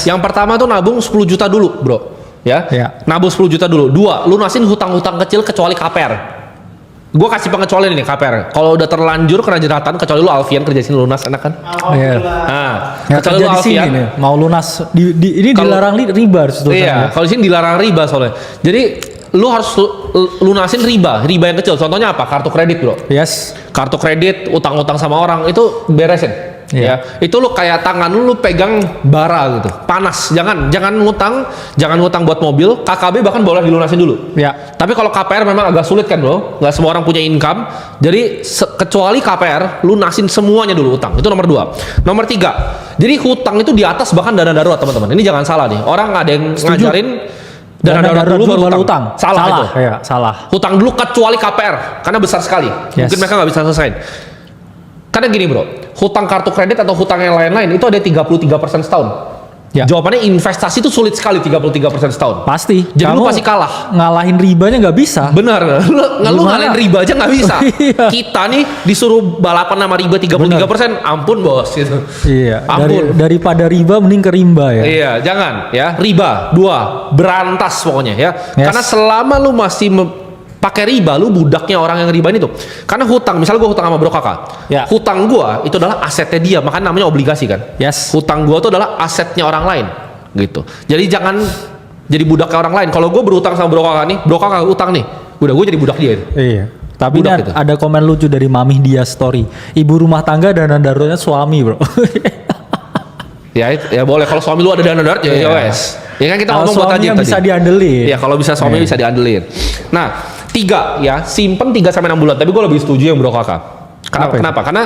Yang pertama tuh nabung 10 juta dulu, bro. Ya. Nabung 10 juta dulu. 2, lunasin hutang-hutang kecil kecuali KPR. Gue kasih pengecualian ini KPR. Kalau udah terlanjur kena jeratan, kecuali lu Alfian kerja sini lunas, enak kan? Nah, kecuali lu Alfian nih, mau lunas ini dilarang riba harus. Iya, kalau di sini dilarang riba soalnya. Jadi lu harus lunasin riba yang kecil. Contohnya apa? Kartu kredit, bro. Yes. Kartu kredit, utang-utang sama orang itu beresin. Ya, itu lu kayak tangan lu pegang bara gitu, panas. Jangan ngutang buat mobil. KKB bahkan boleh dilunasin dulu. Ya. Tapi kalau KPR memang agak sulit kan, bro. Nggak semua orang punya income. Jadi kecuali KPR, lunasin semuanya dulu utang. Itu nomor 2. Nomor 3. Jadi hutang itu di atas bahkan dana darurat, teman-teman. Ini jangan salah nih. Orang ada yang ngajarin dana darurat dulu baru utang. Salah itu. Ya, salah. Hutang dulu kecuali KPR karena besar sekali. Mungkin mereka nggak bisa selesaiin. Karena gini, bro, hutang kartu kredit atau hutang yang lain-lain itu ada 33% setahun. Ya. Jawabannya investasi itu sulit sekali 33% setahun. Pasti. Jadi lu pasti kalah. Ngalahin ribanya nggak bisa. Benar. Lu ngalahin riba aja nggak bisa. Kita nih disuruh balapan sama riba 33%, ampun bos gitu. Iya. Ampun. Daripada riba mending ke rimba ya. Iya, jangan ya. Riba 2, berantas pokoknya ya. Karena selama lu masih pakai riba, lu budaknya orang yang riba ini tuh. Karena hutang, misalnya gue hutang sama bro kakak, hutang gue itu adalah asetnya dia, makanya namanya obligasi kan. Hutang gue itu adalah asetnya orang lain, gitu. Jadi jangan jadi budaknya orang lain. Kalau gue berhutang sama bro kakak nih, bro kakak utang nih, udah gue jadi budak dia. Iya. Tapi ada komen lucu dari Mami Dia Story. Ibu rumah tangga dana daruratnya suami, bro. ya boleh. Kalau suami lu ada dana darurat ya wes. Ya kan kita ngomong buat aja tadi. Bisa diandelin. Ya kalau bisa suami bisa diandelin. Nah, 3 ya, simpen 3-6 bulan. Tapi gue lebih setuju yang bro kakak. Kenapa? Karena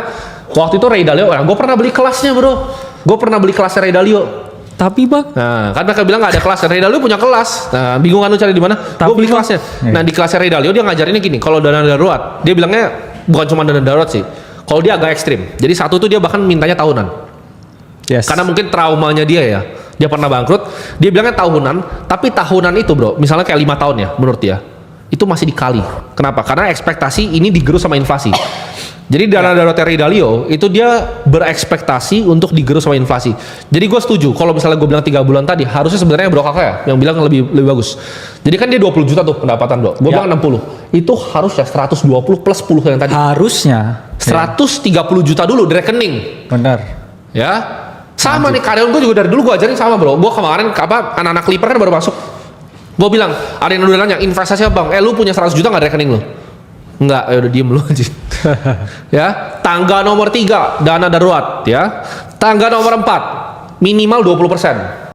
waktu itu Ray Dalio, gue pernah beli kelasnya, bro. Gue pernah beli kelasnya Ray Dalio. Tapi bang, nah kan mereka bilang nggak ada kelas. Ray Dalio punya kelas. Nah, bingung kan lu cari di mana? Gue beli kelasnya. Nah, di kelasnya Ray Dalio dia ngajarinnya gini. Kalau dana darurat, dia bilangnya bukan cuma dana darurat sih. Kalau dia agak ekstrim. Jadi satu tuh dia bahkan mintanya tahunan. Karena mungkin traumanya dia ya. Dia pernah bangkrut. Dia bilangnya tahunan. Tapi tahunan itu, bro, misalnya kayak 5 tahun ya, menurut dia. Itu masih dikali. Kenapa? Karena ekspektasi ini digerus sama inflasi. Jadi dana darurat Ray Dalio itu dia berekspektasi untuk digerus sama inflasi. Jadi gue setuju. Kalau misalnya gue bilang 3 bulan tadi, harusnya sebenarnya bro kakak ya yang bilang lebih bagus. Jadi kan dia 20 juta tuh pendapatan, bro. Gue bilang 60. Itu harusnya 120 plus 10 yang tadi. Harusnya 130 juta dulu di rekening. Benar. Ya. Sama nih karyawan gue juga dari dulu gue ajarin sama, bro. Gue kemarin anak-anak Clipper kan baru masuk. Gue bilang, ada yang udah nanya, investasi apa bang? Lu punya 100 juta gak di rekening lu? Enggak, ya udah diem lu aja. Ya, tangga nomor 3, dana darurat ya. Tangga nomor 4, minimal 20%.